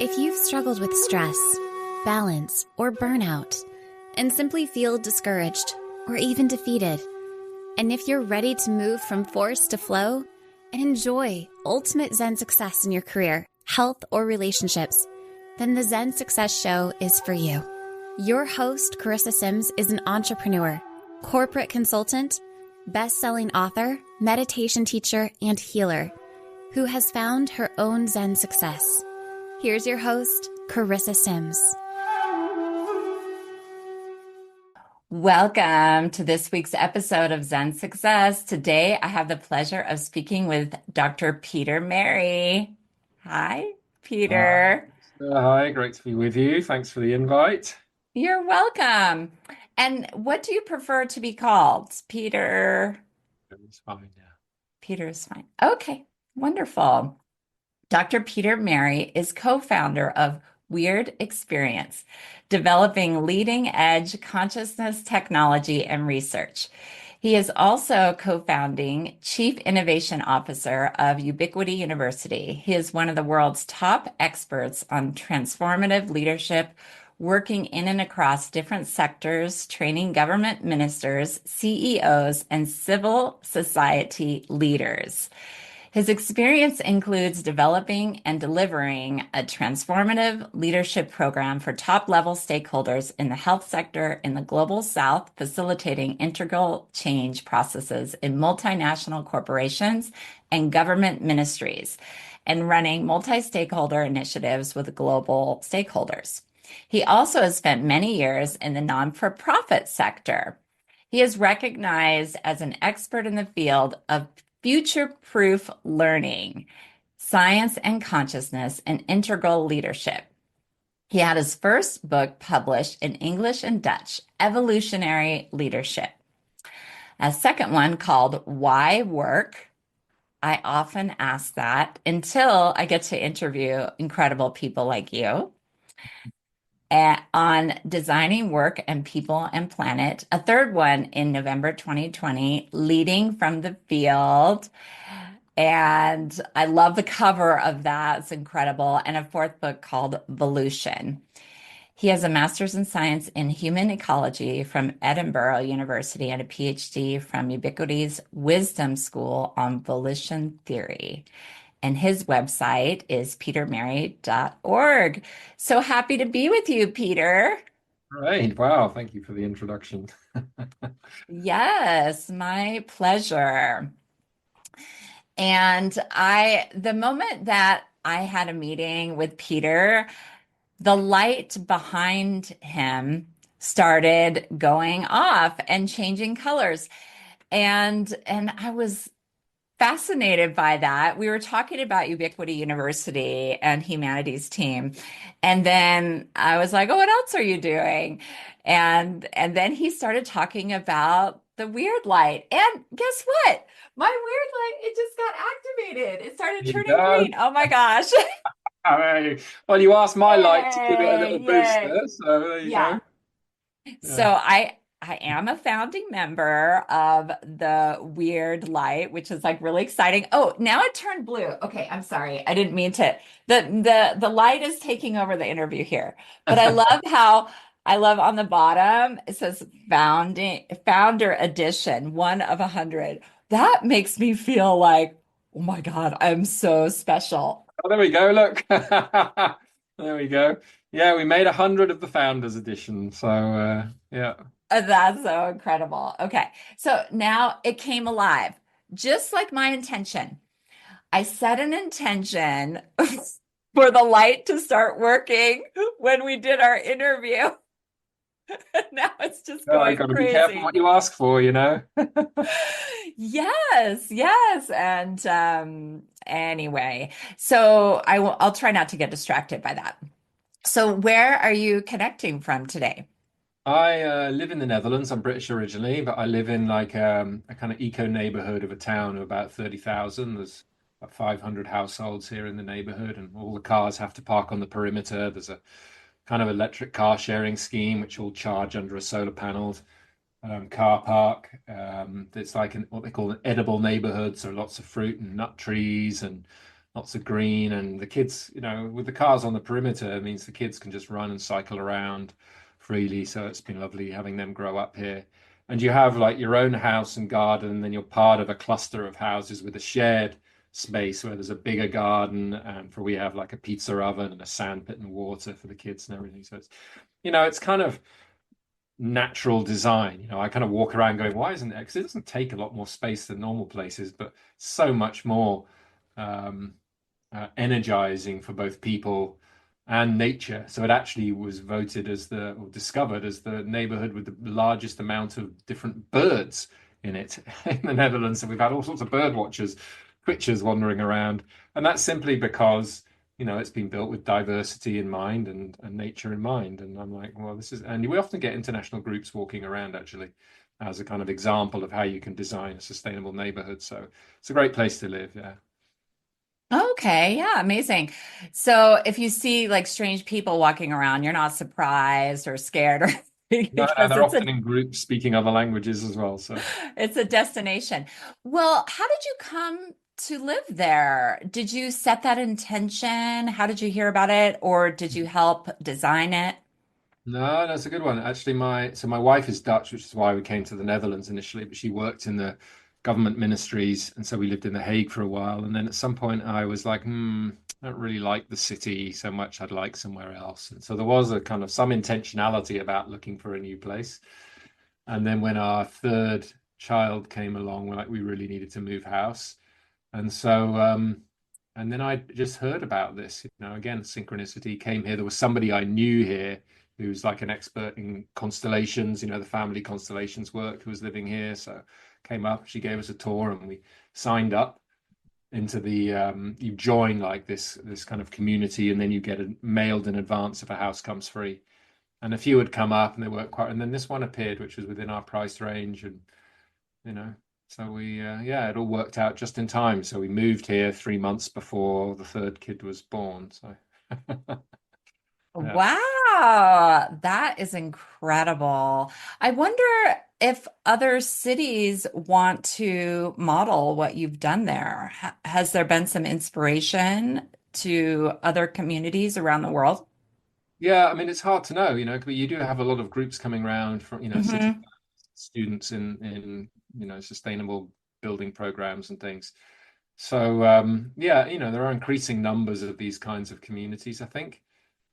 If you've struggled with stress, balance, or burnout, and simply feel discouraged or even defeated, and if you're ready to move from force to flow and enjoy ultimate Zen success in your career, health, or relationships, then the Zen Success Show is for you. Your host, Carissa Sims, is an entrepreneur, corporate consultant, best-selling author, meditation teacher, and healer who has found her own Zen success. Here's your host, Carissa Sims. Welcome to this week's episode of Zen Success. Today, I have the pleasure of speaking with Dr. Peter Mary. Hi, Peter. Hi, great to be with you. Thanks for the invite. You're welcome. And what do you prefer to be called? Peter? It's fine, yeah. Peter is fine. Okay, wonderful. Dr. Peter Mary is co-founder of Wyrd Experience, developing leading-edge consciousness technology and research. He is also co-founding Chief Innovation Officer of Ubiquity University. He is one of the world's top experts on transformative leadership, working in and across different sectors, training government ministers, CEOs, and civil society leaders. His experience includes developing and delivering a transformative leadership program for top-level stakeholders in the health sector in the Global South, facilitating integral change processes in multinational corporations and government ministries, and running multi-stakeholder initiatives with global stakeholders. He also has spent many years in the non-for-profit sector. He is recognized as an expert in the field of future-proof learning, science and consciousness, and integral leadership. He had his first book published in English and Dutch, Evolutionary Leadership. A second one called Why Work? I often ask that until I get to interview incredible people like you. On designing work and people and planet. A third one in November 2020, Leading from the Field. And I love the cover of that. It's incredible. And a fourth book called Volution. He has a master's in science in human ecology from Edinburgh University and a PhD from Ubiquity's Wisdom School on volition theory. And his website is petermary.org. So happy to be with you, Peter. Great. Wow. Thank you for the introduction. Yes, my pleasure. And the moment that I had a meeting with Peter, the light behind him started going off and changing colors. And I was fascinated by that. We were talking about Ubiquity University and humanities team. And then I was like, oh, what else are you doing? And then he started talking about the Wyrd light. And guess what? My Wyrd light, it just got activated. It started turning green. Oh my gosh. Hey. Well, you asked my light to give it a little boost Yay. there, so there you go. So I am a founding member of the Wyrd Light, which is like really exciting. Oh, now it turned blue. Okay, I'm sorry. I didn't mean to. The light is taking over the interview here. But I love on the bottom, it says founder edition, 1 of 100. That makes me feel like, oh my God, I'm so special. Oh, there we go. Look. There we go. Yeah, we made 100 of the Founders Edition. So, yeah. That's so incredible. Okay. So now it came alive, just like my intention. I set an intention for the light to start working when we did our interview. Now it's just Oh, you going got to be crazy. careful what you ask for, you know. Yes. And anyway, so I'll try not to get distracted by that. So where are you connecting from today? I live in the Netherlands. I'm British originally, but I live in like a kind of eco neighborhood of a town of about 30,000. There's about 500 households here in the neighborhood, and all the cars have to park on the perimeter. There's a kind of electric car sharing scheme, which all charge under a solar paneled car park. It's like what they call an edible neighborhood, so lots of fruit and nut trees and lots of green, and the kids, with the cars on the perimeter, it means the kids can just run and cycle around freely. So it's been lovely having them grow up here. And you have like your own house and garden, and then you're part of a cluster of houses with a shared space where there's a bigger garden, and for we have like a pizza oven and a sand pit and water for the kids and everything. So it's kind of natural design. I kind of walk around going, why isn't it? Because it doesn't take a lot more space than normal places, but so much more um, energizing for both people and nature. So it actually was voted as or discovered as the neighborhood with the largest amount of different birds in it in the Netherlands. So we've had all sorts of bird watchers, creatures wandering around. And that's simply because, it's been built with diversity in mind and nature in mind. And I'm like, well, and we often get international groups walking around actually as a kind of example of how you can design a sustainable neighborhood. So it's a great place to live. Yeah. Okay, yeah, amazing. So if you see like strange people walking around, you're not surprised or scared or anything No, no, because they're often in groups speaking other languages as well. So, it's a destination. Well, how did you come to live there? Did you set that intention? How did you hear about it, or did you help design it? no, that's a good one. Actually, my wife is Dutch, which is why we came to the Netherlands initially, but she worked in the government ministries, and so we lived in The Hague for a while. And then at some point, I was like, I don't really like the city so much. I'd like somewhere else. And so there was a kind of some intentionality about looking for a new place. And then when our third child came along, we really needed to move house. And so, and then I just heard about this, again, synchronicity came here. There was somebody I knew here who's like an expert in constellations, the family constellations work, who was living here. So came up, she gave us a tour and we signed up into you join like this kind of community, and then you get it mailed in advance if a house comes free. And a few had come up and they weren't quite, and then this one appeared, which was within our price range. And you know. So yeah, it all worked out just in time. So we moved here 3 months before the third kid was born. So yeah, Wow, that is incredible. I wonder if other cities want to model what you've done there. Has there been some inspiration to other communities around the world? yeah. I mean, it's hard to know, but you do have a lot of groups coming around from, city Hmm. students in sustainable building programs and things. So yeah, there are increasing numbers of these kinds of communities, I think.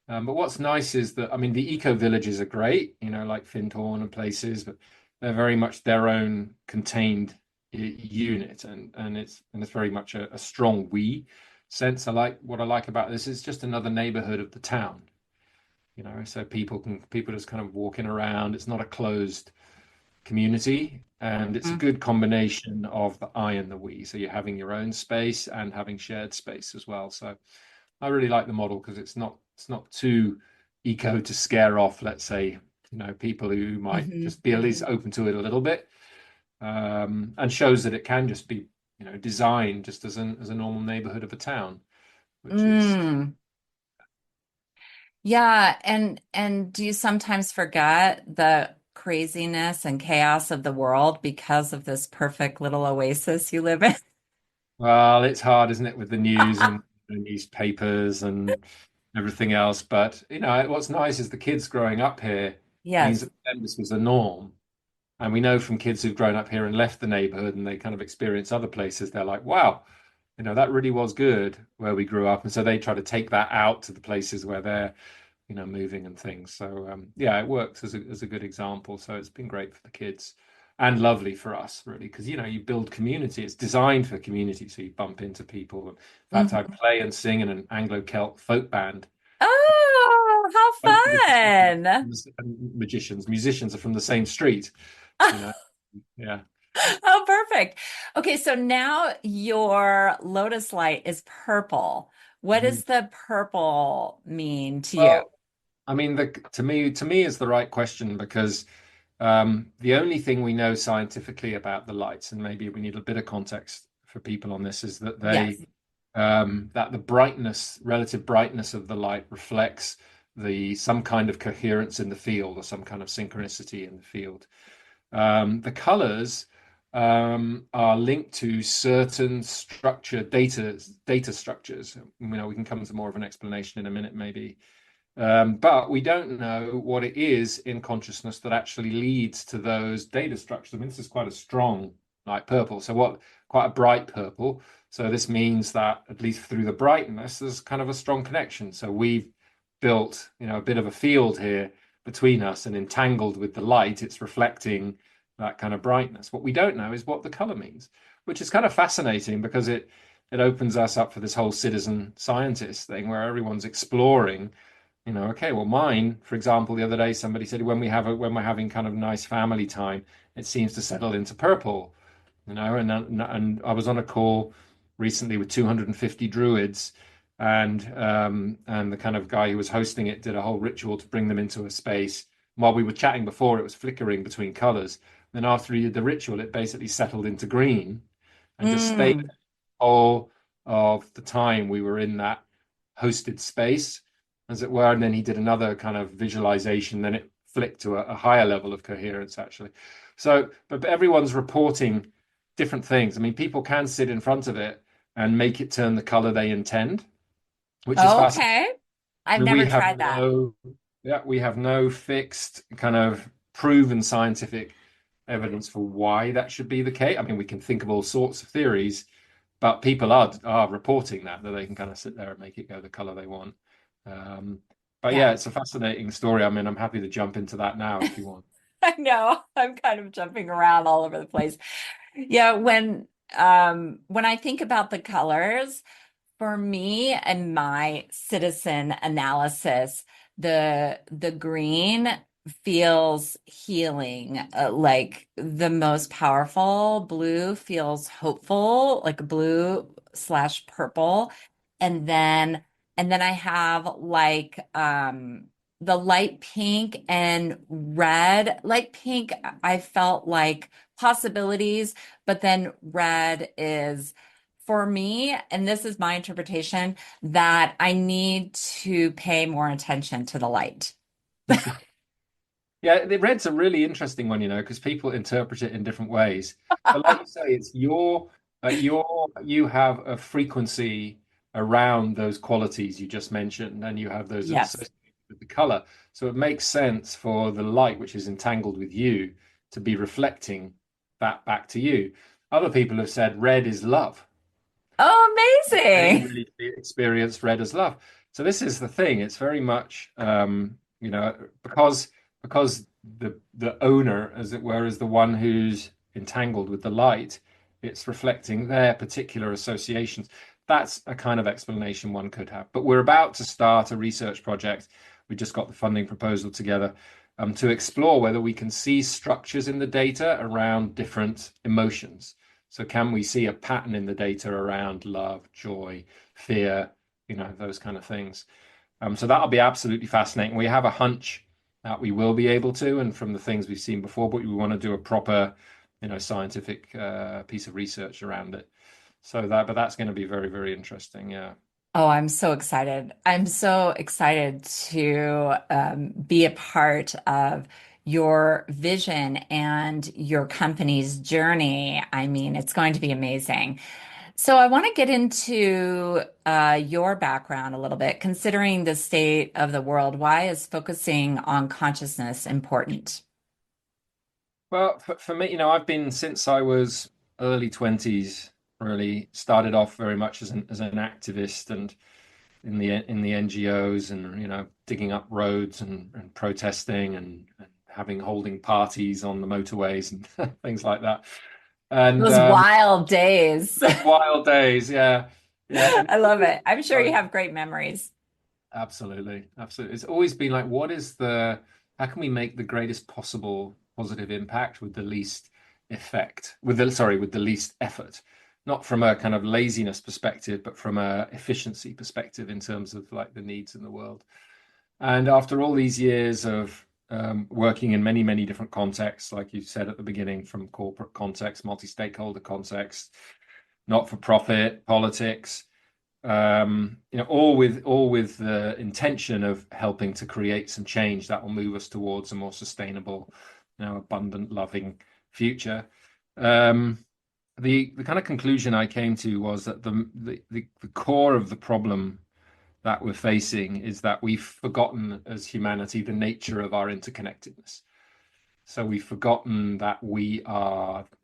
But what's nice is that, I mean, the eco villages are great, like Findhorn and places, but they're very much their own contained unit, and it's very much a strong we sense. What I like about this is just another neighborhood of the town, so people just kind of walking around. It's not a closed community, and it's a good combination of the I and the we. So you're having your own space and having shared space as well. So I really like the model because it's not too eco to scare off, let's say, people who might Hmm. just be at least open to it a little bit, and shows that it can just be, designed just as a normal neighborhood of a town, which is Mm. Yeah, and do you sometimes forget the craziness and chaos of the world because of this perfect little oasis you live in? well, it's hard, isn't it, with the news and the newspapers and everything else. But what's nice is the kids growing up here means Yes. that for them this was the norm. And we know from kids who've grown up here and left the neighborhood and they kind of experience other places, they're like, wow, that really was good where we grew up. And so they try to take that out to the places where they're, moving and things. So yeah, it works as a good example. So it's been great for the kids and lovely for us, really, because you build community. It's designed for community, so you bump into people. In fact, I Mhm. play and sing in an Anglo-Celt folk band. Oh, Both how musicians, fun. musicians are from the same street, you know. Yeah. Oh, perfect. Okay, so now your lotus light is purple. What Mhm. does the purple mean to you? Well, I mean, to me is the right question because the only thing we know scientifically about the lights, and maybe we need a bit of context for people on this, is that Yes. that the brightness, relative brightness of the light reflects the some kind of coherence in the field or some kind of synchronicity in the field. The colors are linked to certain data structures. We can come to more of an explanation in a minute, maybe. But we don't know what it is in consciousness that actually leads to those data structures. I mean, this is quite a strong light purple. Quite a bright purple. So this means that at least through the brightness, there's kind of a strong connection. So we've built, a bit of a field here between us, and entangled with the light, it's reflecting that kind of brightness. What we don't know is what the color means, which is kind of fascinating because it opens us up for this whole citizen scientist thing where everyone's exploring, okay, well, mine, for example, the other day, somebody said when we're having kind of nice family time, it seems to settle into purple, and I was on a call recently with 250 druids, and the kind of guy who was hosting it did a whole ritual to bring them into a space. While we were chatting before, it was flickering between colors. Then after he did the ritual, it basically settled into green and just stayed Mm. all of the time we were in that hosted space, as it were. And then he did another kind of visualization. Then it flicked to a higher level of coherence, actually. So, but everyone's reporting different things. I mean, people can sit in front of it and make it turn the color they intend, which is fascinating. Okay. I I've mean, we never have tried that. no, yeah, we have no fixed kind of proven scientific evidence for why that should be the case. I mean, we can think of all sorts of theories, but people are reporting that they can kind of sit there and make it go the color they want. Um, but Yeah. yeah, it's a fascinating story. I mean, I'm happy to jump into that now if you want. I know. I'm kind of jumping around all over the place. Yeah, when I think about the colors, for me and my citizen analysis, the green feels healing, like the most powerful. Blue feels hopeful, like blue slash purple. And then I have like the light pink and red. Light pink, I felt like possibilities, but then red is for me, and this is my interpretation, that I need to pay more attention to the light. Yeah, the red's a really interesting one, because people interpret it in different ways. But like you say, it's you have a frequency around those qualities you just mentioned, and you have those Yes. associated with the color. So it makes sense for the light, which is entangled with you, to be reflecting that back to you. Other people have said red is love. Oh, They amazing. really experienced red as love. So this is the thing. It's very much, because the owner, as it were, is the one who's entangled with the light. It's reflecting their particular associations. That's a kind of explanation one could have. But we're about to start a research project. We just got the funding proposal together, to explore whether we can see structures in the data around different emotions. So can we see a pattern in the data around love, joy, fear, those kind of things? So that'll be absolutely fascinating. We have a hunch that we will be able to, and from the things we've seen before, but we want to do a proper, scientific piece of research around it. But that's going to be very, very interesting. Yeah. Oh, I'm so excited. I'm so excited to be a part of your vision and your company's journey. I mean, it's going to be amazing. So I want to get into your background a little bit, considering the state of the world. Why is focusing on consciousness important? Well, for me, I've been since I was early 20s, really started off very much as an activist and in the NGOs, and digging up roads and protesting and having holding parties on the motorways and things like that. And Those wild days. those wild days, yeah, yeah, and I it's love always it. I'm sure you like, have great memories. absolutely, absolutely. It's always been like, how can we make the greatest possible positive impact with the least effect, with the least effort, not from a kind of laziness perspective, but from a efficiency perspective in terms of like the needs in the world. And after all these years of working in many, many different contexts, like you said at the beginning, from corporate context, multi-stakeholder context, not-for-profit, politics, all with the intention of helping to create some change that will move us towards a more sustainable, abundant, loving future. Um, the kind of conclusion I came to was that the core of the problem that we're facing is that we've forgotten as humanity the nature of our interconnectedness. So we've forgotten that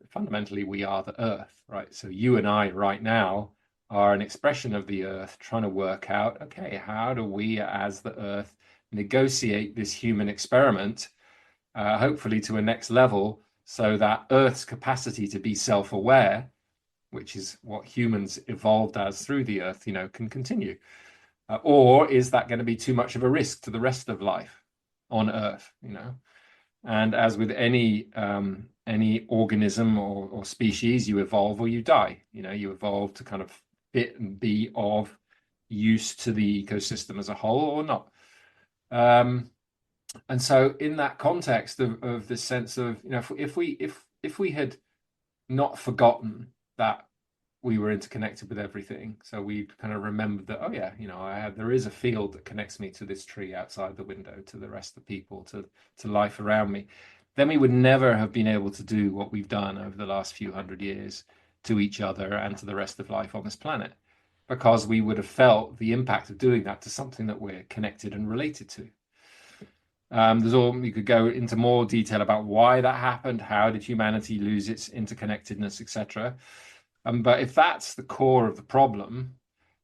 fundamentally we are the earth, right? So you and I right now are an expression of the earth trying to work out, okay, how do we as the earth negotiate this human experiment, hopefully to a next level, so that earth's capacity to be self-aware, which is what humans evolved as through the earth, can continue. Or is that going to be too much of a risk to the rest of life on earth, And as with any organism or species, you evolve or you die. You evolve to kind of fit and be of use to the ecosystem as a whole or not. Um, and so, in that context of this sense of, if we had not forgotten that we were interconnected with everything. So we kind of remembered that, oh yeah, there is a field that connects me to this tree outside the window, to the rest of the people, to life around me. Then we would never have been able to do what we've done over the last few hundred years to each other and to the rest of life on this planet, because we would have felt the impact of doing that to something that we're connected and related to. You could go into more detail about why that happened, how did humanity lose its interconnectedness, etc. But if that's the core of the problem,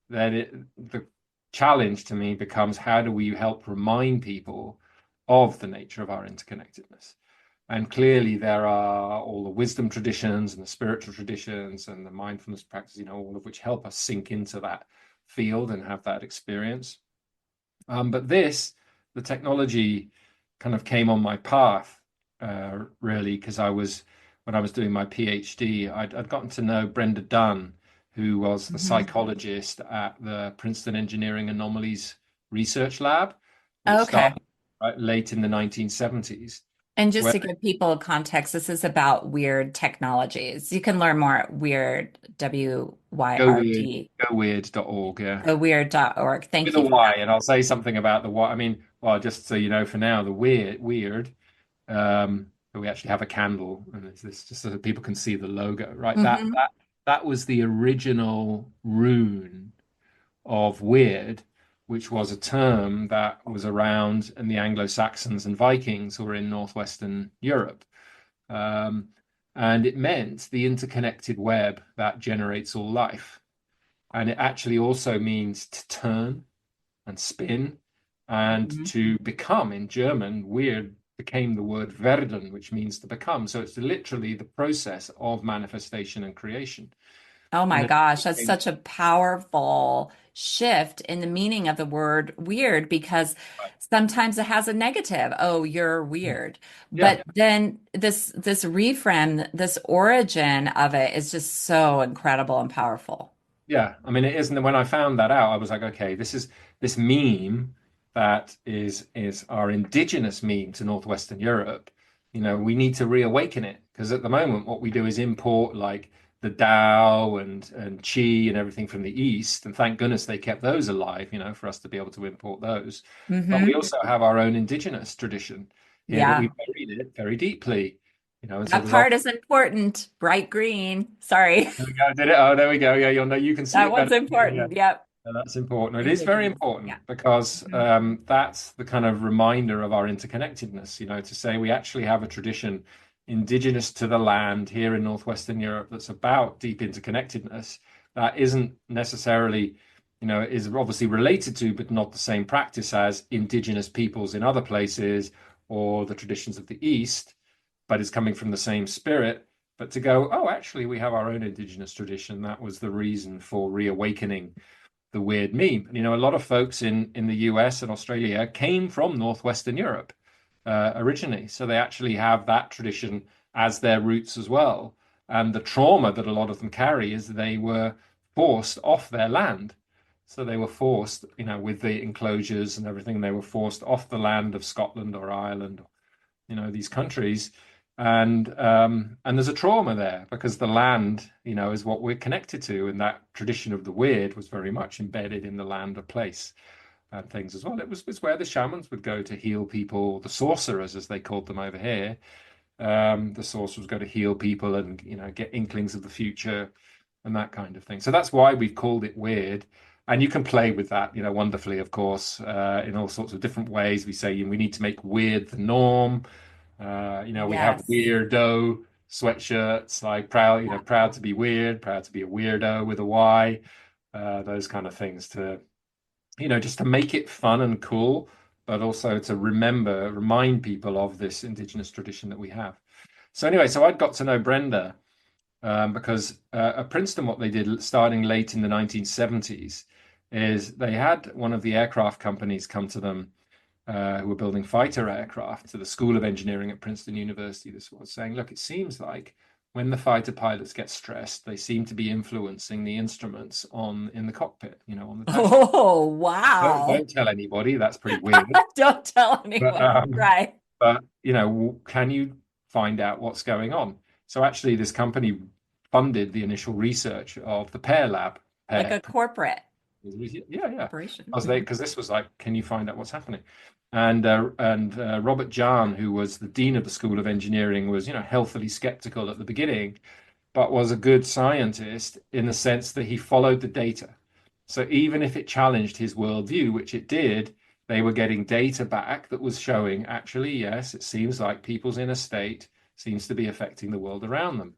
then the challenge to me becomes how do we help remind people of the nature of our interconnectedness? And clearly, there are all the wisdom traditions and the spiritual traditions and the mindfulness practice, all of which help us sink into that field and have that experience. But the technology kind of came on my path, really, because when I was doing my PhD, I'd gotten to know Brenda Dunn, who was the Mhm. psychologist at the Princeton Engineering Anomalies Research Lab, which Okay. started right, late in the 1970s, And just where to give people a context, this is about weird technologies. You can learn more at Weird, go weird, WYRD, goweird.org, yeah. theweird.org. With Thank a you for Y, that. and I'll say something about the Y. I mean, well, just so you know, for now, the weird. We actually have a candle, and it's this just so that people can see the logo, right? That Hmm. that that was the original rune of weird, which was a term that was around in the Anglo-Saxons and Vikings who were in northwestern Europe. Um, and it meant the interconnected web that generates all life. And it actually also means to turn and spin and Hmm. to become. In German, weird became the word werden, which means to become. So it's literally the process of manifestation and creation. Oh And my then gosh, it that's became, such a powerful shift in the meaning of the word weird because sometimes it has a negative. Oh, you're weird. yeah, But then this reframe, this origin of it is just so incredible and powerful. yeah. I mean, it isn't. When I found that out, I was like, okay, this is this meme that is our indigenous meme to Northwestern Europe. We need to reawaken it because at the moment, what we do is import like the Tao and Qi and everything from the East, and thank goodness they kept those alive, for us to be able to import those. But we Hmm. also have our own indigenous tradition here that we Yeah, buried it very deeply, and so that there's part is important. Bright green. Sorry. there we go. Did it? Oh, there we go. Yeah, you'll know. You can see That it better one's than me. Yeah. important. Yep. That's important. It is very Indigenous. Yeah. important because Mhm. that's the kind of reminder of our interconnectedness, to say we actually have a tradition indigenous to the land here in Northwestern Europe that's about deep interconnectedness that isn't necessarily, is obviously related to, but not the same practice as indigenous peoples in other places or the traditions of the East, but is coming from the same spirit. But to go, oh, actually, we have our own indigenous tradition. That was the reason for reawakening the weird meme. And, a lot of folks in the US and Australia came from Northwestern Europe originally. So they actually have that tradition as their roots as well. And the trauma that a lot of them carry is they were forced off their land. So they were forced, with the enclosures and everything, they were forced off the land of Scotland or Ireland, these countries. And there's a trauma there because the land, is what we're connected to, and that tradition of the weird was very much embedded in the land of place and things as well. It was where the shamans would go to heal people, the sorcerers as they called them over here, The source was going to heal people and get inklings of the future and that kind of thing. So that's why we've called it Wyrd. And you can play with that, wonderfully, of course, in all sorts of different ways. We say we need to make weird the norm. We have Yes. weirdo sweatshirts, like proud, proud to be weird, proud to be a weirdo with a Y, those kind of things to, just to make it fun and cool, but also to remind people of this indigenous tradition that we have. So anyway, so I'd got to know Brenda because at Princeton, what they did starting late in the 1970s is they had one of the aircraft companies come to them who were building fighter aircraft to the School of Engineering at Princeton University. This was saying, look, it seems like when the fighter pilots get stressed, they seem to be influencing the instruments in the cockpit, on the dash. Oh, Don't, wow. don't tell anybody. That's pretty weird. Don't tell But anyone. Right. can you find out what's going on? So actually, this company funded the initial research of the pair lab. Like Pair, a corporate yeah, yeah. corporation. Because this was like, can you find out what's happening? And Robert Jahn, who was the dean of the School of Engineering, was healthily skeptical at the beginning, but was a good scientist in the sense that he followed the data. So even if it challenged his worldview, which it did, they were getting data back that was showing actually, yes, it seems like people's inner state seems to be affecting the world around them.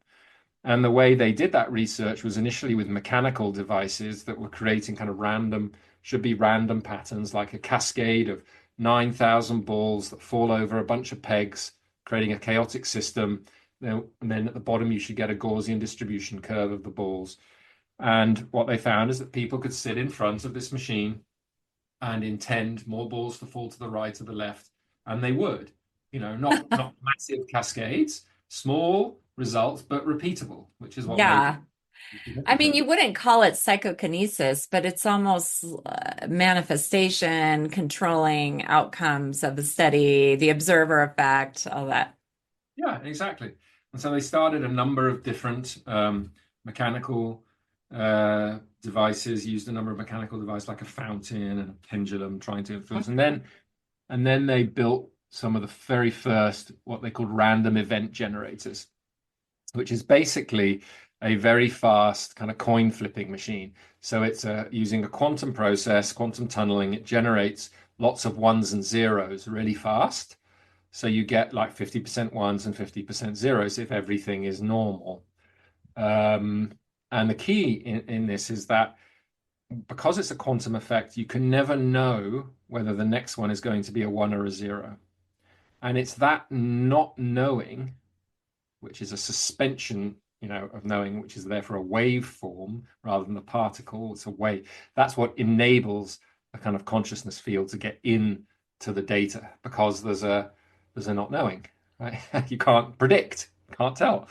And the way they did that research was initially with mechanical devices that were creating kind of should be random patterns, like a cascade of 9,000 balls that fall over a bunch of pegs, creating a chaotic system. And then at the bottom, you should get a Gaussian distribution curve of the balls. And what they found is that people could sit in front of this machine and intend more balls to fall to the right or the left, and they would. Not massive cascades, small results, but repeatable, which is what made Yeah. it I mean, significant. you wouldn't call it psychokinesis, but it's almost manifestation, controlling outcomes of the study, the observer effect, all that. Yeah, exactly. And so they started a number of different mechanical devices, used a number of mechanical devices like a fountain and a pendulum, trying to influence. And then they built some of the very first what they called random event generators, which is basically a very fast kind of coin flipping machine. So it's using a quantum process, quantum tunneling. It generates lots of ones and zeros really fast. So you get like 50% ones and 50% zeros if everything is normal. Um, and the key in this is that because it's a quantum effect, you can never know whether the next one is going to be a one or a zero. And it's that not knowing, which is a suspension, of knowing, which is therefore a waveform rather than a particle. It's a wave. That's what enables a kind of consciousness field to get in to the data because there's a not knowing, right? You can't predict, can't tell.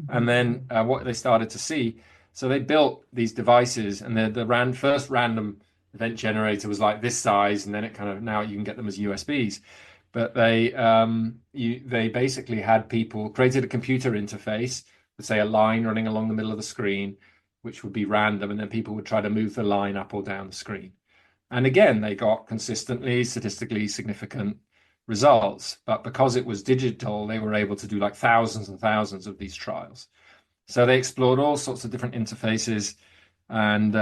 And Mhm. then what they started to see, so they built thithese devices, and the first random event generator was like this size, and then it kind of now you can get them as USBs. But they basically had people created a computer interface with say a line running along the middle of the screen, which would be random, and then people would try to move the line up or down the screen. And again, they got consistently statistically significant results. But because it was digital, they were able to do like thousands and thousands of these trials. So they explored all sorts of different interfaces. And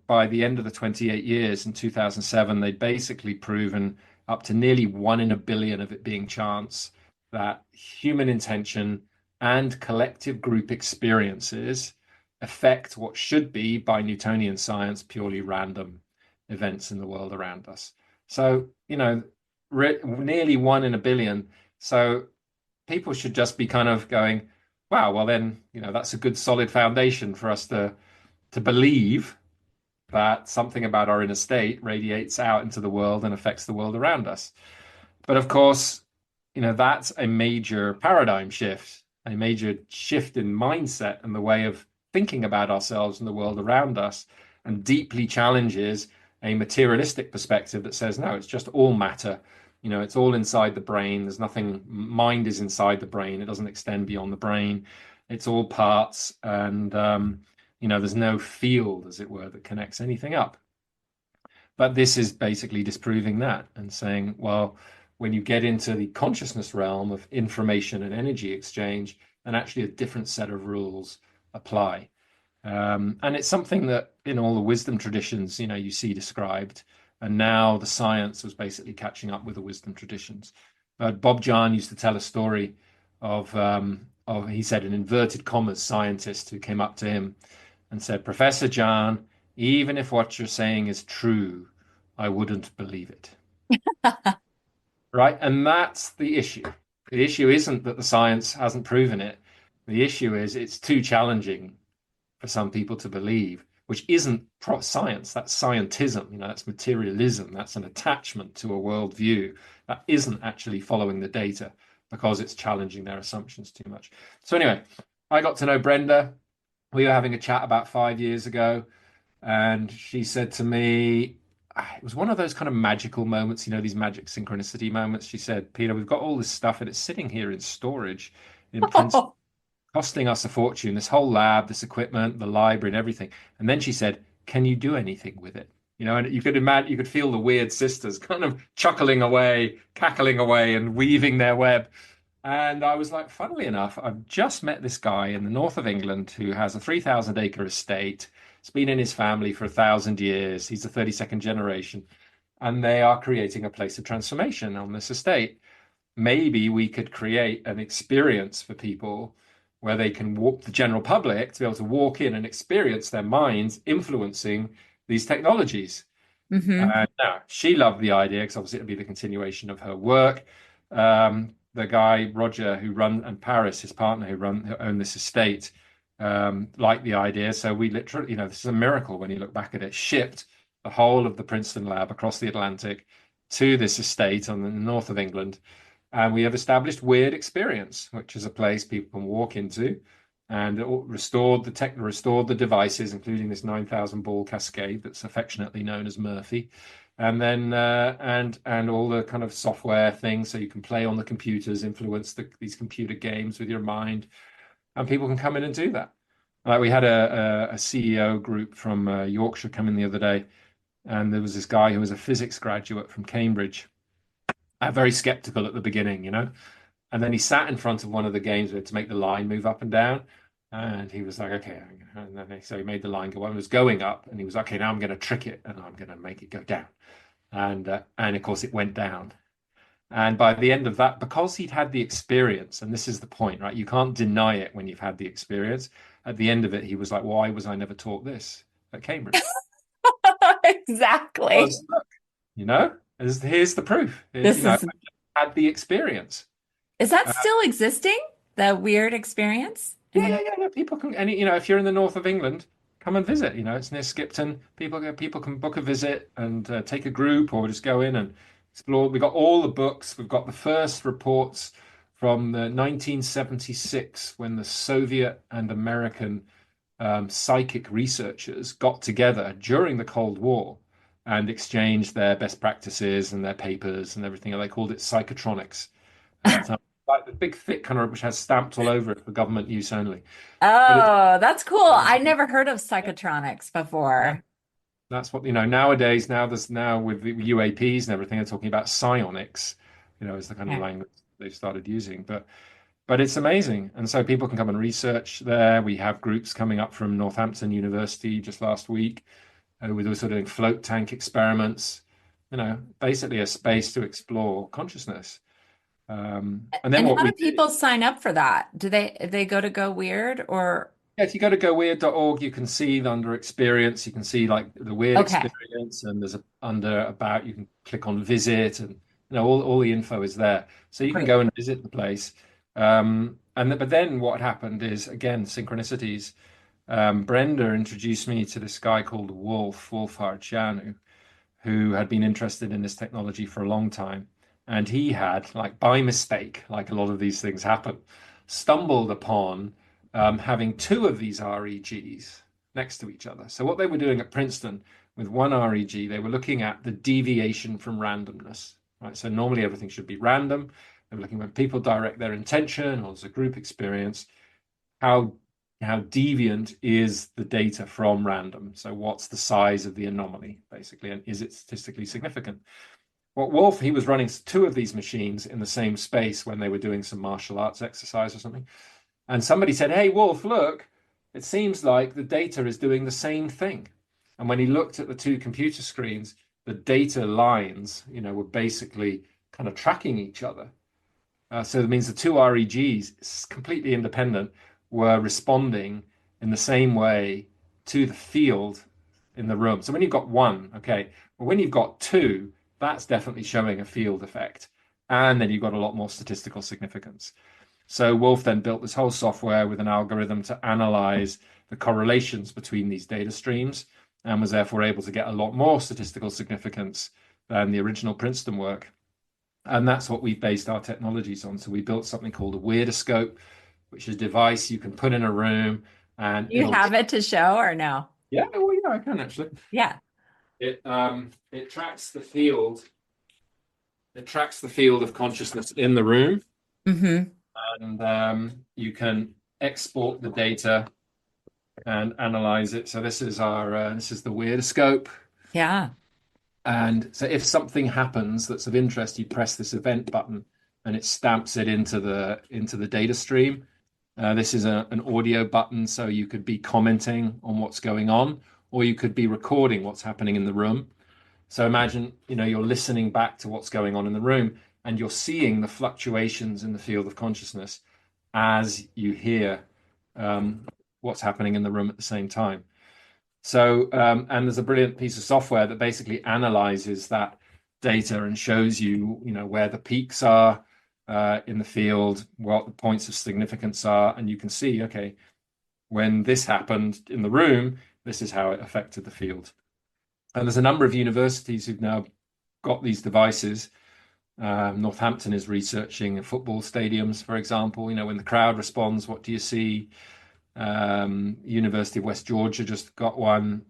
by the end of the 28 years in 2007, they'd basically proven up to nearly 1 in a billion of it being chance that human intention and collective group experiences affect what should be, by Newtonian science, purely random events in the world around us. So, nearly 1 in a billion. So people should just be kind of going, wow, well then, that's a good solid foundation for us to believe that something about our inner state radiates out into the world and affects the world around us. But of course, that's a major paradigm shift, a major shift in mindset and the way of thinking about ourselves and the world around us, and deeply challenges a materialistic perspective that says, no, it's just all matter. It's all inside the brain. There's nothing, mind is inside the brain. It doesn't extend beyond the brain. It's all parts. And, there's no field, as it were, that connects anything up. But this is basically disproving that and saying, well, when you get into the consciousness realm of information and energy exchange, then actually a different set of rules apply. And it's something that in all the wisdom traditions, you see described. And now the science was basically catching up with the wisdom traditions. But Bob Jahn used to tell a story of he said, an inverted commas scientist who came up to him and said, Professor Jahn, even if what you're saying is true, I wouldn't believe it. Right? And that's the issue. The issue isn't that the science hasn't proven it. The issue is it's too challenging for some people to believe, which isn't science. That's scientism. That's materialism. That's an attachment to a worldview that isn't actually following the data because it's challenging their assumptions too much. So anyway, I got to know Brenda. We were having a chat about 5 years ago, and she said to me, it was one of those kind of magical moments, these magic synchronicity moments. She said, Peter, we've got all this stuff and it's sitting here in storage in Princeton, Oh, costing us a fortune, this whole lab, this equipment, the library, and everything. And then she said, can you do anything with it? And you could imagine, you could feel the Wyrd sisters kind of chuckling away, cackling away, and weaving their web. And I was like, funnily enough, I've just met this guy in the north of England who has a 3,000-acre estate. It's been in his family for 1,000 years. He's the 32nd generation. And they are creating a place of transformation on this estate. Maybe we could create an experience for people where they can walk, the general public, to be able to walk in and experience their minds influencing these technologies. hmm. Now, she loved the idea because obviously it'd be the continuation of her work. The guy, Roger, and Paris, his partner, who own this estate, liked the idea. So we literally, this is a miracle when you look back at it, shipped the whole of the Princeton lab across the Atlantic to this estate on the north of England. And we have established Wyrd Experience, which is a place people can walk into, and it restored the devices, including this 9,000 ball cascade that's affectionately known as Murphy, and then and all the kind of software things, so you can play on the computers, influence these computer games with your mind, and people can come in and do that. Like we had a CEO group from Yorkshire come in the other day, and there was this guy who was a physics graduate from Cambridge. Very skeptical at the beginning. And then he sat in front of one of the games to make the line move up and down. And he was like, okay. And then so he made the line go on. It was going up. And he was like, okay, now I'm going to trick it and I'm going to make it go down. And of course, it went down. And by the end of that, because he'd had the experience, and this is the point, right? You can't deny it when you've had the experience. At the end of it, he was like, why was I never taught this at Cambridge? Exactly. Because, look, here's the proof. This is, I had the experience. is that Uh, still existing? The Wyrd experience? yeah. People can, and if you're in the north of England, come and visit. It's near Skipton. People can book a visit and take a group, or just go in and explore. We've got all the books. We've got the first reports from the 1976 when the Soviet and American psychic researchers got together during the Cold War and exchanged their best practices and their papers and everything. And they called it psychotronics at the time. Like the big, thick kind of, which has stamped all over it for government use only. But it's Oh, that's cool. I um, never heard of yeah, psychotronics yeah. before. That's what nowadays. Now with the UAPs and everything, they're talking about psionics. Is the kind of Okay. language they've started using. But it's amazing, and so people can come and research there. We have groups coming up from Northampton University just last week. We're also doing float tank experiments. Basically a space to explore consciousness. And then And what how we do do. people sign up for that? Do they go Weird or Yeah, if you go to gowyrd.org, you can see under experience, you can see like the Wyrd okay, experience, and there's under about, you can click on visit, and all the info is there. So you can great. go and visit the place. But then what happened is, again, synchronicities. Brenda introduced me to this guy called Wolfhard Janu, who had been interested in this technology for a long time. And he had, like by mistake, like a lot of these things happen, stumbled upon having two of these REGs next to each other. So, what they were doing at Princeton with one REG, they were looking at the deviation from randomness. Right? So, normally everything should be random. They were looking when people direct their intention or as a group experience, how deviant is the data from random? So what's the size of the anomaly, basically, and is it statistically significant? Well, Wolf, he was running two of these machines in the same space when they were doing some martial arts exercise or something. And somebody said, "Hey, Wolf, look, it seems like the data is doing the same thing." And when he looked at the two computer screens, the data lines, were basically kind of tracking each other. So that means the two REGs, completely independent, were responding in the same way to the field in the room. So when you've got one, okay, but when you've got two, that's definitely showing a field effect. And then you've got a lot more statistical significance. So Wolf then built this whole software with an algorithm to analyze the correlations between these data streams and was therefore able to get a lot more statistical significance than the original Princeton work. And that's what we've based our technologies on. So we built something called a Weirdoscope, which is a device you can put in a room and You have it to show or no? yeah, well, I can actually. Yeah. It tracks the field. It tracks the field of consciousness in the room, Hmm. and you can export the data and analyze it. So this is the Weirdoscope. Yeah. And so if something happens that's of interest, you press this event button and it stamps it into the data stream. This is an audio button, so you could be commenting on what's going on, or you could be recording what's happening in the room. So imagine, you're listening back to what's going on in the room and you're seeing the fluctuations in the field of consciousness as you hear um, what's happening in the room at the same time. So, and there's a brilliant piece of software that basically analyzes that data and shows you, where the peaks are in the field, what the points of significance are, and you can see, okay, when this happened in the room, this is how it affected the field. And there's a number of universities who've now got these devices. Northampton is researching football stadiums, for example. When the crowd responds, what do you see? University of West Georgia just got one.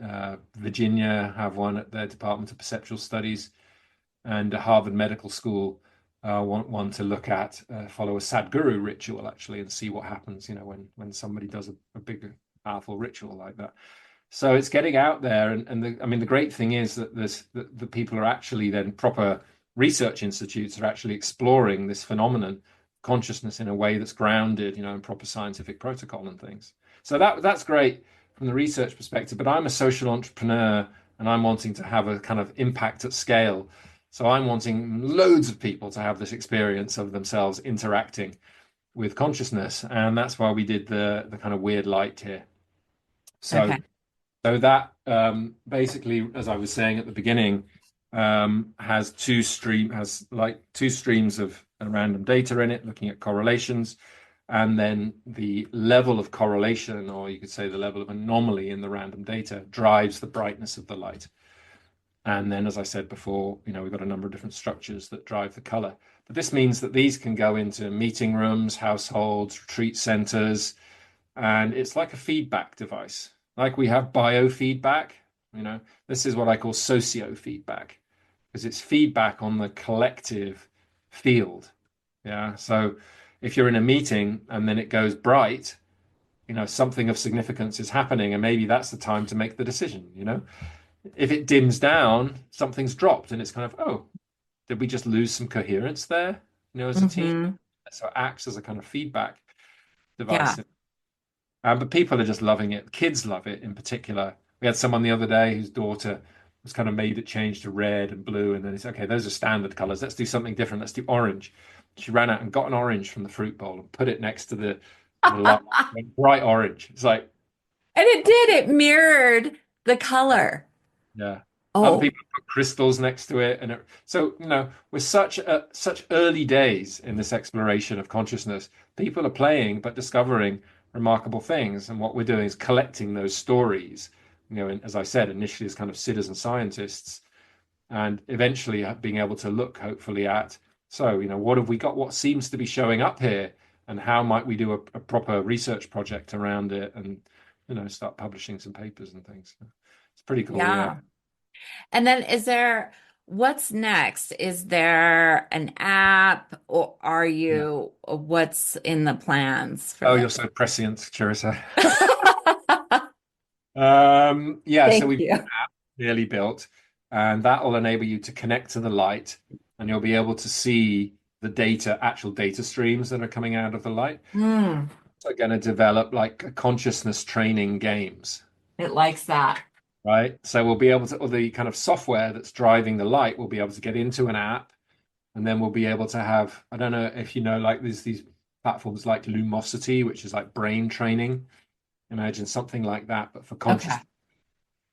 Virginia have one at their Department of Perceptual Studies, and Harvard Medical School want one to look at follow a Sadhguru ritual actually and see what happens. When somebody does a big powerful ritual like that. So it's getting out there, and I mean the great thing is that the people are actually then proper research institutes are actually exploring this phenomenon consciousness in a way that's grounded, in proper scientific protocol and things. So that's great from the research perspective. But I'm a social entrepreneur, and I'm wanting to have a kind of impact at scale. So I'm wanting loads of people to have this experience of themselves interacting with consciousness, and that's why we did the kind of weird light here. So Okay. so that basically, as I was saying at the beginning, has like two streams of random data in it, looking at correlations, and then the level of correlation, or you could say the level of anomaly in the random data, drives the brightness of the light. And then, as I said before, we've got a number of different structures that drive the color. But this means that these can go into meeting rooms, households, retreat centers, and it's like a feedback device. Like we have biofeedback, this is what I call socio-feedback because it's feedback on the collective field. Yeah. So if you're in a meeting and then it goes bright, something of significance is happening, and maybe that's the time to make the decision. If it dims down, something's dropped, and it's kind of, oh, did we just lose some coherence there, as a team? Hmm. So it acts as a kind of feedback Yeah. device. But people are just loving it. Kids love it in particular. We had someone the other day whose daughter was kind of made it change to red and blue, and then it's okay, those are standard colors. Let's do something different. Let's do orange. She ran out and got an orange from the fruit bowl and put it next to the light, bright orange. It's like, And it did. It mirrored the color. yeah. Other Oh, people put crystals next to it, and so we're such early days in this exploration of consciousness. People are playing, but discovering remarkable things, and what we're doing is collecting those stories. And as I said, initially as kind of citizen scientists, and eventually being able to look, hopefully, at what have we got? What seems to be showing up here, and how might we do a proper research project around it, and start publishing some papers and things. It's pretty cool, yeah. yeah. And then what's next? Is there an app or Yeah. what's in the plans for Oh, you're this? so prescient, Charissa. Yeah, so Thank we've you. nearly built. and that will enable you to connect to the light, and you'll be able to see the data, actual data streams that are coming out of the light. Mm, So, going to develop like consciousness training games, it likes that. right? So we'll be able to, or the kind of software that's driving the light, will be able to get into an app, and then we'll be able to have, I don't know if you know, like there's these platforms like Lumosity, which is like brain training. Imagine something like that, but for Okay. consciousness,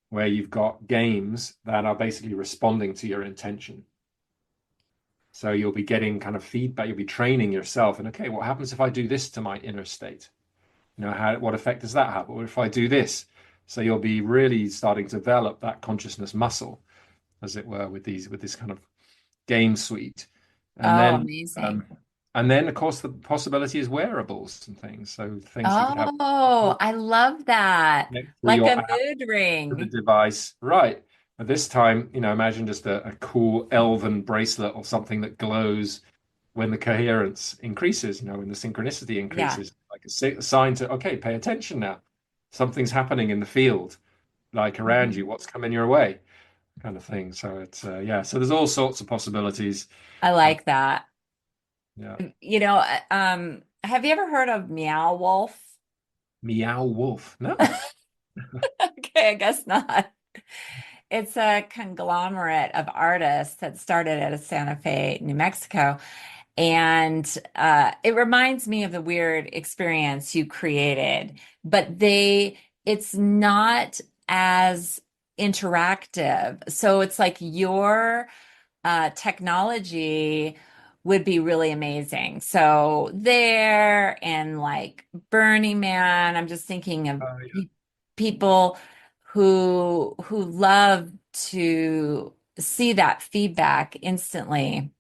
where you've got games that are basically responding to your intention. So you'll be getting kind of feedback, you'll be training yourself. And okay, what happens if I do this to my inner state? What effect does that have? Or if I do this? So you'll be really starting to develop that consciousness muscle, as it were, with this kind of game suite. And Oh, then amazing. um, and then of course the possibility is wearables and things. So things you could have Oh, I love that. connect through Like your a mood to the ring. device. Right. But this time, imagine just a cool elven bracelet or something that glows when the coherence increases, when the synchronicity Yeah. increases, like a sign to, okay, pay attention now. Something's happening in the field, like around you, Mhm. what's coming your way, kind of thing. So yeah, so there's all sorts of possibilities. I Uh, like that. yeah. Have you ever heard of Meow Wolf? Meow Wolf. No. Okay, I guess not. It's a conglomerate of artists that started out of Santa Fe, New Mexico. And it reminds me of the weird experience you created, but it's not as interactive. So it's like your technology would be really amazing. So there and like Burning Man, I'm just thinking of Oh, people who love to see that feedback instantly.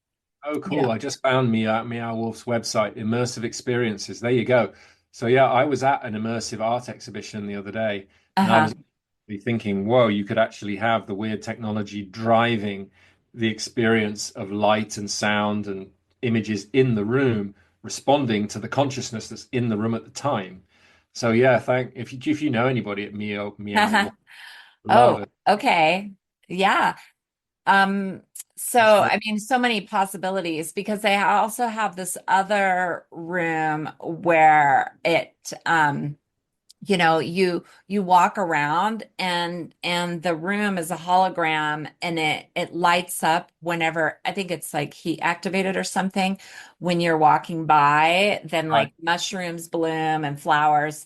oh, You cool. know. I just found Meow Wolf's website, Immersive Experiences. There you go. So, yeah, I was at an immersive art exhibition the other day, and I Uh-huh. was thinking, whoa, you could actually have the weird technology driving the experience of light and sound and images in the room, responding to the consciousness that's in the room at the time. So, yeah, if you know anybody at Meow Wolf, love Oh, it. okay. Yeah. Um, so That's great. I mean, so many possibilities because they also have this other room where you walk around and the room is a hologram and it lights up whenever I think it's like heat activated or something when you're walking by, then Right. like mushrooms bloom and flowers.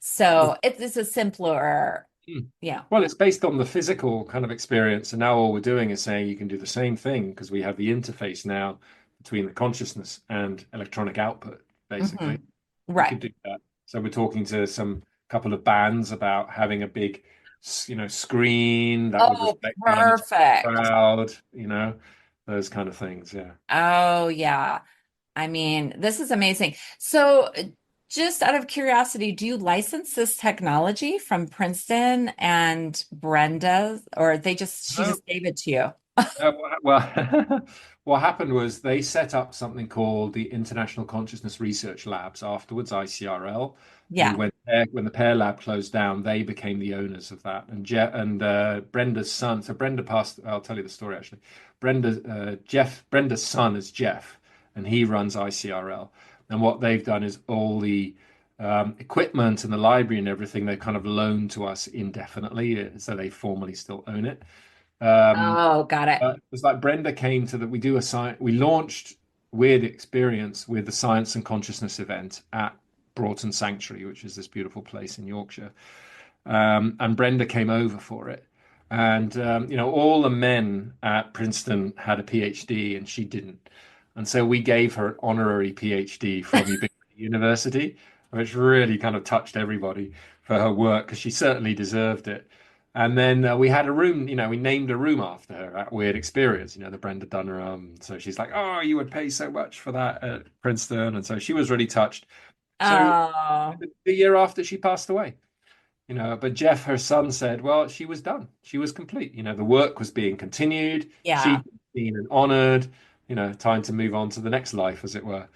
So it's a simpler, Hmm. yeah. Well, it's based on the physical kind of experience, and now all we're doing is saying you can do the same thing because we have the interface now between the consciousness and electronic output, Hmm. basically. We Right. could do that. So we're talking to some couple of bands about having a big, screen that would Oh, reflect the image of the perfect. crowd, those kind of things. Yeah. Oh, yeah. I mean, this is amazing. So, just out of curiosity, do you license this technology from Princeton and Brenda, or she No, just gave it to you? well, what happened was they set up something called the International Consciousness Research Labs afterwards, ICRL. And Yeah. when the Pear Lab closed down, they became the owners of that. And Brenda's son, so Brenda passed. I'll tell you the story actually. Brenda's son is Jeff, and he runs ICRL. And what they've done is all the equipment and the library and everything they've kind of loaned to us indefinitely, so they formally still own it. Um, Oh, got it. it's like Brenda came to we do a science, we launched Weird Experience with the Science and Consciousness event at Broughton Sanctuary, which is this beautiful place in Yorkshire. And Brenda came over for it. And, all the men at Princeton had a PhD and she didn't. And so we gave her an honorary PhD from Ubiquity University, which really kind of touched everybody for her work because she certainly deserved it. And then we had a room, we named a room after her at Weird Experience, the Brenda Dunner. So she's like, oh, you would pay so much for that at Princeton. And so she was really touched. So Oh, the year after she passed away. But Jeff, her son, said, well, she was done. She was complete. The work was being continued. yeah. She'd been and honored, time to move on to the next life, as it were.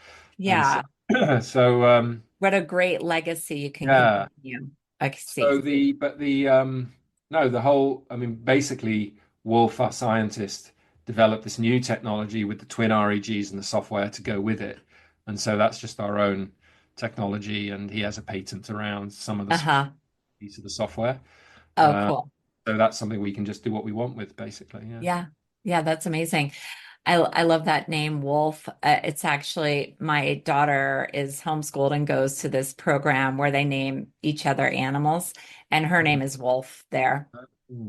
And so, Yeah. so What a great legacy you can yeah. continue. I So see. the, but the, no, the whole, I mean, basically, Wolf, our scientist, developed this new technology with the twin REGs and the software to go with it. And so that's just our own technology, and he has a patent around some of the Uh-huh. piece of the software. Oh, Uh, cool. so that's something we can just do what we want with, basically. Yeah. Yeah. Yeah, that's amazing. I love that name, Wolf. It's actually my daughter is homeschooled and goes to this program where they name each other animals, and her name is Wolf there. So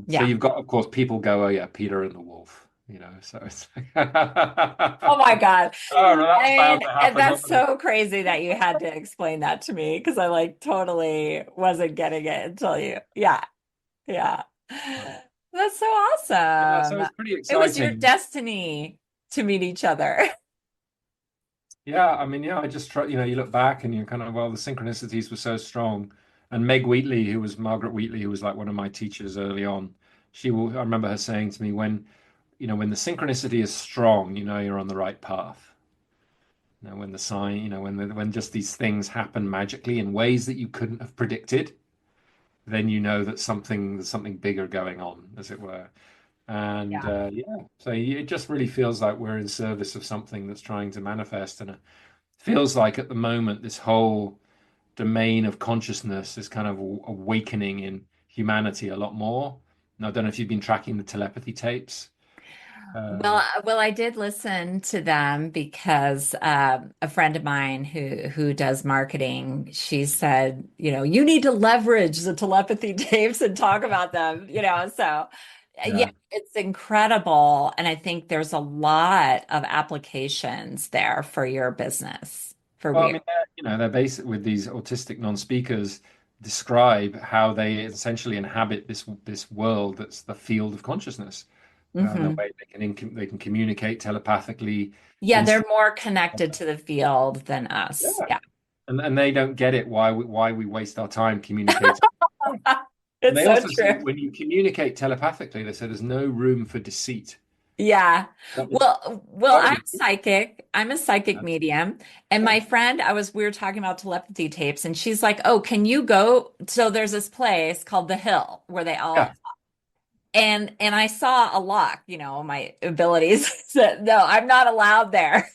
Yeah. you've got, of course, people go, oh yeah, Peter and the Wolf, so it's like, Oh my God. oh, well, that's bound to And happen, that's wasn't it? so crazy that you had to explain that to me because I like totally wasn't getting it until you. Yeah. Yeah. That's so Yeah, so awesome. it's pretty It was your exciting. destiny to meet each other. Yeah, I mean, yeah, I just try, you look back and you're kind of, well, the synchronicities were so strong. And Meg Wheatley, who was Margaret Wheatley, who was like one of my teachers early on, I remember her saying to me, when the synchronicity is strong, you're on the right path. When the sign, when just these things happen magically in ways that you couldn't have predicted, then you know that there's something bigger going on, as it were. And Yeah. yeah, so it just really feels like we're in service of something that's trying to manifest, and it feels like at the moment this whole domain of consciousness is kind of awakening in humanity a lot more. And I don't know if you've been tracking the telepathy tapes. Well, Um, I did listen to them because a friend of mine who does marketing, she said, you need to leverage the telepathy tapes and talk about them, So yeah, yeah. it's incredible, and I think there's a lot of applications there for your business for Well, I Weir. mean, they're basic with these autistic non-speakers describe how they essentially inhabit this world that's the field of consciousness, and the Hmm. way they can communicate telepathically, Yeah, they're instantly. more connected to the field than us. Yeah, Yeah. and they don't get it why we waste our time communicating. And It's they so also say true. when you communicate telepathically, they say there's no room for deceit. Yeah. That means Well, telling I'm the truth. psychic. I'm a psychic medium. And Yeah, my friend, we were talking about telepathy tapes, and she's like, "Oh, can you go?" So there's this place called The Hill where they yeah, all and I saw a lock, my abilities said, "No, I'm not allowed there.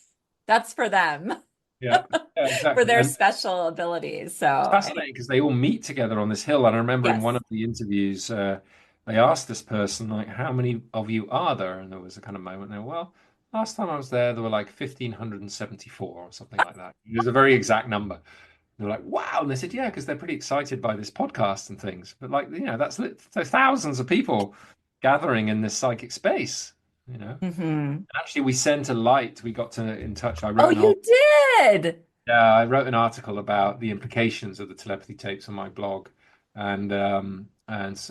That's for them, yeah, yeah, for exactly. their And special abilities." it's So, fascinating because they all meet together on this hill. And I remember in one yes. of the interviews, they asked this person, like, how many of you are there? And there was a kind of moment there, well, last time I was there were like 1,574 or something like that. It was a very exact number. They were like, wow. And they said, yeah, because they're pretty excited by this podcast and things. But like, so thousands of people gathering in this psychic space, you know. Hmm. And actually, we sent a light. We got in touch. Oh, you did. Yeah, I wrote an article about the implications of the telepathy tapes on my blog, and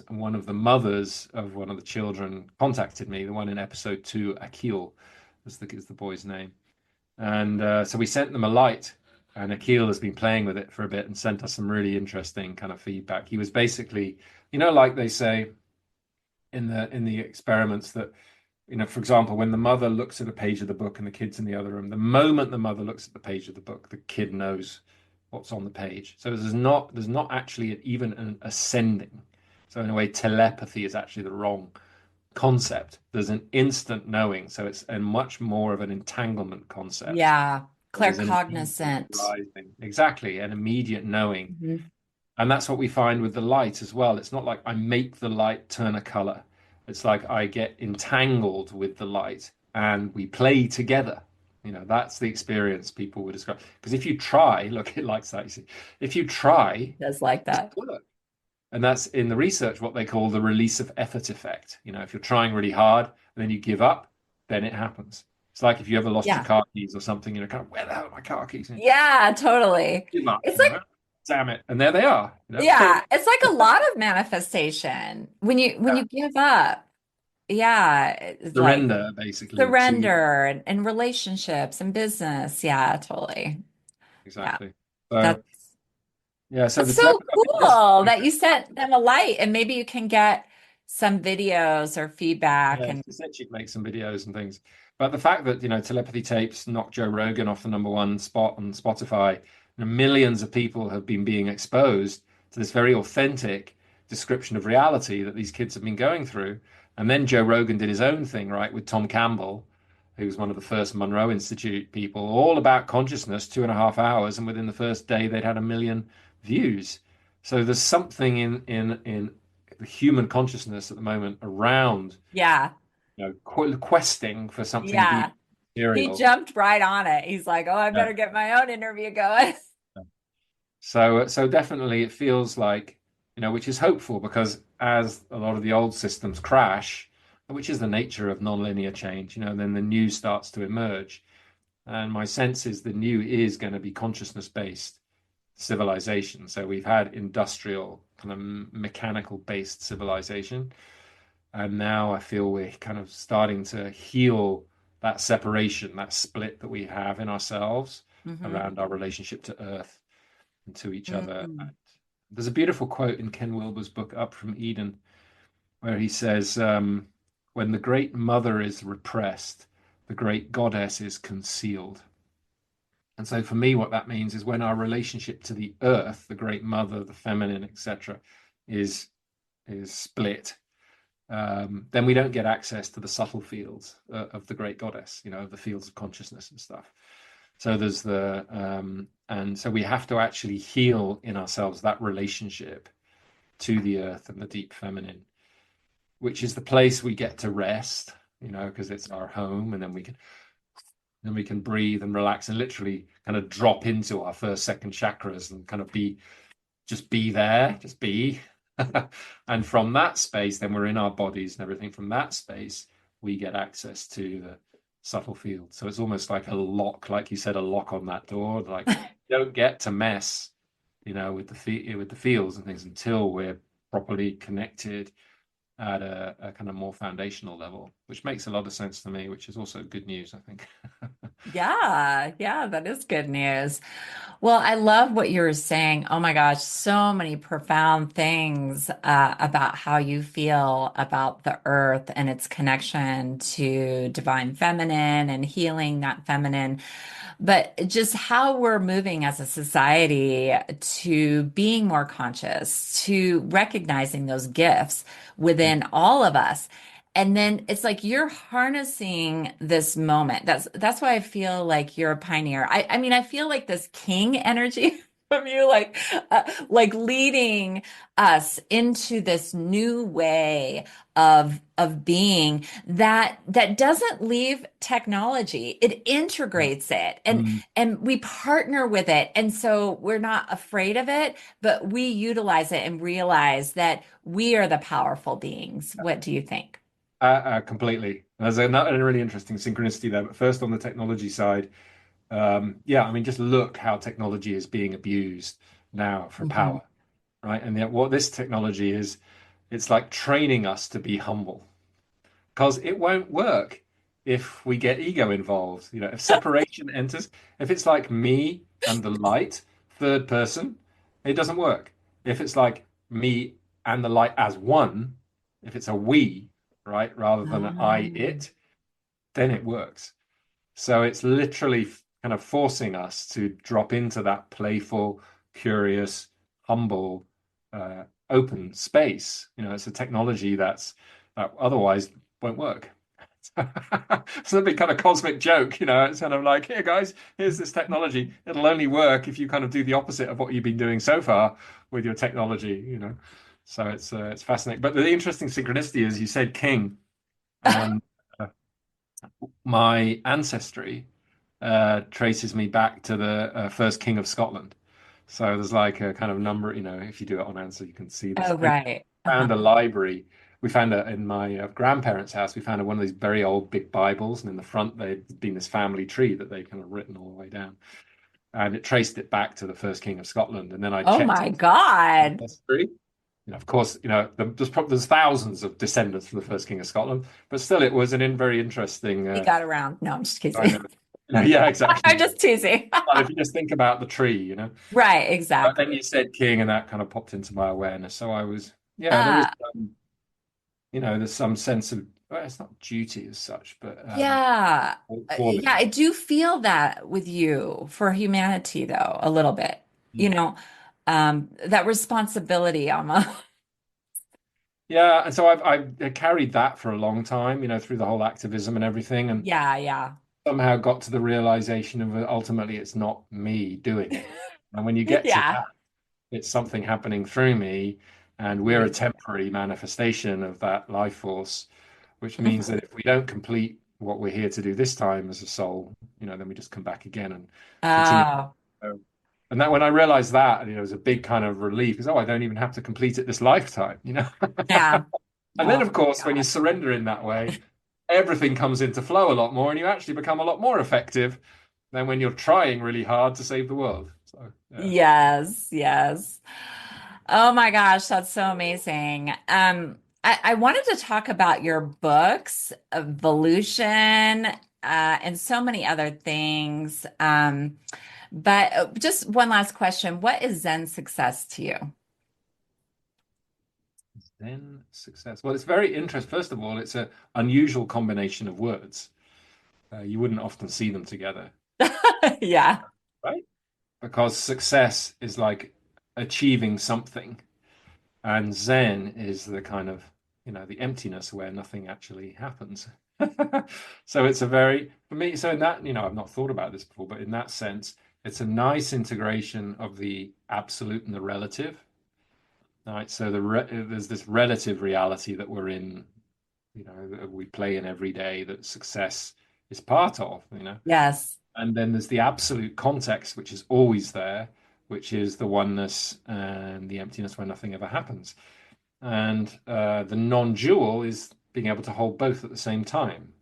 one of the mothers of one of the children contacted me. The one in episode 2, Akil, is the boy's name, and so we sent them a light, and Akil has been playing with it for a bit and sent us some really interesting kind of feedback. He was basically, like they say in the experiments that for example, when the mother looks at a page of the book and the kid's in the other room, the moment the mother looks at the page of the book, the kid knows what's on the page. So there's not actually even an ascending. So in a way, telepathy is actually the wrong concept. There's an instant knowing, so it's a much more of an entanglement concept. Yeah. There's an immediate Claircognizant. rising, exactly, an immediate knowing. Mhm. And that's what we find with the light as well. It's not like I make the light turn a color. It's like I get entangled with the light and we play together. That's the experience people would describe. Because if you try, look, it likes that, you see. If you try, Does like it that. doesn't work. And that's in the research what they call the release of effort effect. If you're trying really hard and then you give up, then it happens. It's like if you ever lost your Yeah. car keys or something, kind of, where the hell are my car keys? Yeah, totally. Give up, It's like, damn it. And there they are, yeah, it's like a lot of manifestation when you give up. Yeah, it's like surrender basically to surrender and relationships and business. Yeah, totally. Yeah. exactly. That's So yeah, so that's the so telepathy, I think just cool that you sent them a light and maybe you can get some videos or feedback yeah, and she said she'd make some videos and things. But the fact that telepathy tapes knocked Joe Rogan off the number one spot on Spotify, and millions of people have been being exposed to this very authentic description of reality that these kids have been going through. And then Joe Rogan did his own thing, right, with Tom Campbell, who was one of the first Monroe Institute people, all about consciousness, 2.5 hours, and within the first day they'd had 1 million views. So there's something in the human consciousness at the moment around, Yeah. questing for something Yeah. deep He material. jumped right on it. He's like, "Oh, I better get my own interview going." So definitely it feels like, which is hopeful because as a lot of the old systems crash, which is the nature of nonlinear change, then the new starts to emerge. And my sense is the new is going to be consciousness-based civilization. So we've had industrial, kind of mechanical based civilization. And now I feel we're kind of starting to heal that separation, that split that we have in ourselves Hmm. around our relationship to Earth and to each other. Mm. There's a beautiful quote in Ken Wilber's book, Up from Eden, where he says, when the great mother is repressed, the great goddess is concealed. And so for me, what that means is when our relationship to the earth, the great mother, the feminine, etc., is is split, then we don't get access to the subtle fields of the great goddess, of the fields of consciousness and stuff. So there's and so we have to actually heal in ourselves that relationship to the earth and the deep feminine, which is the place we get to rest, because it's our home, and then we can breathe and relax and literally kind of drop into our first, second chakras and kind of be there, just be. And from that space, then we're in our bodies and everything. From that space, we get access to the subtle field. So it's almost like a lock, like you said, a lock on that door. Like, don't get to mess, with the fields and things until we're properly connected at a kind of more foundational level, which makes a lot of sense to me, which is also good news, I think. Yeah, yeah, that is good news. Well, I love what you were saying. Oh my gosh, so many profound things about how you feel about the earth and its connection to divine feminine and healing that feminine, but just how we're moving as a society to being more conscious, to recognizing those gifts within all of us. And then it's like you're harnessing this moment. That's why I feel like you're a pioneer. I mean, I feel like this king energy from you, like leading us into this new way of being that doesn't leave technology. It Yeah. integrates it, and Mm. and we partner with it. And so we're not afraid of it, but we utilize it and realize that we are the powerful beings. What do you think? Completely. There's a really interesting synchronicity there. But first, on the technology side, yeah, I mean, just look how technology is being abused now for Mhm. power, right? And yet, what this technology is, it's like training us to be humble because it won't work if we get ego involved. If separation enters, if it's like me and the light, third person, it doesn't work. If it's like me and the light as one, if it's a we, right, rather than an I, Um, it, then it works. So it's literally kind of forcing us to drop into that playful, curious, humble, open space. It's a technology that otherwise won't work. It's a big kind of cosmic joke. It's kind of like, here, guys, here's this technology. It'll only work if you kind of do the opposite of what you've been doing so far with your technology. So it's fascinating. But the interesting synchronicity is you said king, and my ancestry traces me back to the first king of Scotland. So there's like a kind of number, if you do it on Answer, you can see this. oh, And right. found Uh-huh. a library. We found it in my grandparents' house. We found one of these very old big Bibles, and in the front there'd been this family tree that they'd kind of written all the way down, and it traced it back to the first king of Scotland. And then I Oh checked my God. ancestry. Of course, there's thousands of descendants from the first king of Scotland, but still, it was an very interesting He got around. No, I'm just kind kidding. of. Yeah, exactly. I'm just teasing. Well, if you just think about the tree. Right, But then exactly. you said king, and that kind of popped into my awareness. So yeah, there is, Uh, there's some sense of, well, it's not duty as such, but yeah. Yeah, calling. I do feel that with you for humanity, though, a little bit. You Mm. know, that responsibility almost. Yeah, and so I've carried that for a long time, through the whole activism and everything, and Yeah, yeah. somehow got to the realization of ultimately it's not me doing it. And when you get to Yeah. that, it's something happening through me, and we're a Beautiful. temporary manifestation of that life force, which means that if we don't complete what we're here to do this time as a soul, then we just come back again and continue. Oh, So- And that when I realized that, it was a big kind of relief because, oh, I don't even have to complete it this lifetime. yeah. And then, Oh of my course, when you God. surrender in that way, everything comes into flow a lot more, and you actually become a lot more effective than when you're trying really hard to save the world. So, yeah. Yes, yes. Oh my gosh, that's so amazing. I wanted to talk about your books, Evolution, and so many other things. But just one last question. What is Zen success to you? Then success. Well, it's very interesting. First of all, it's an unusual combination of words. You wouldn't often see them together, Yeah. right? Because success is like achieving something, and Zen is the kind of, the emptiness where nothing actually happens. So it's a very, for me, so in that, I've not thought about this before, but in that sense, it's a nice integration of the absolute and the relative. Right. So there's this relative reality that we're in, that we play in every day that success is part of. Yes. And then there's the absolute context, which is always there, which is the oneness and the emptiness where nothing ever happens. And the non-dual is being able to hold both at the same time.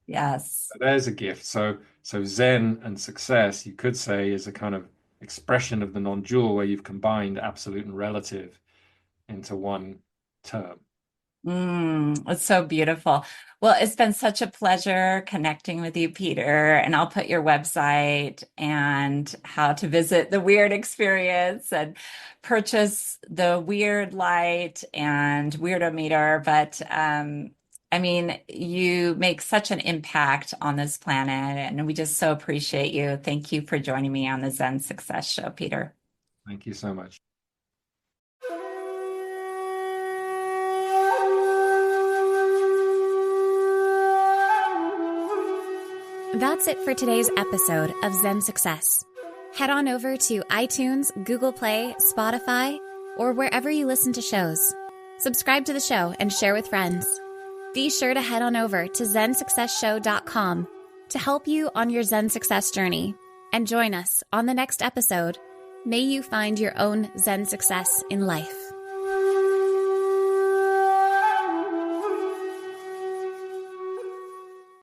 Yes. So there's a gift. So Zen and success, you could say, is a kind of expression of the non-dual where you've combined absolute and relative into one term. It's so beautiful. Well, it's been such a pleasure connecting with you, Peter. And I'll put your website and how to visit the Wyrd experience and purchase the Wyrd light and Weirdometer. But I mean, you make such an impact on this planet, and we just so appreciate you. Thank you for joining me on the Zen Success Show, Peter. Thank you so much. That's it for today's episode of Zen Success. Head on over to iTunes, Google Play, Spotify, or wherever you listen to shows. Subscribe to the show and share with friends. Be sure to head on over to ZenSuccessShow.com to help you on your Zen success journey. And join us on the next episode. May you find your own Zen success in life.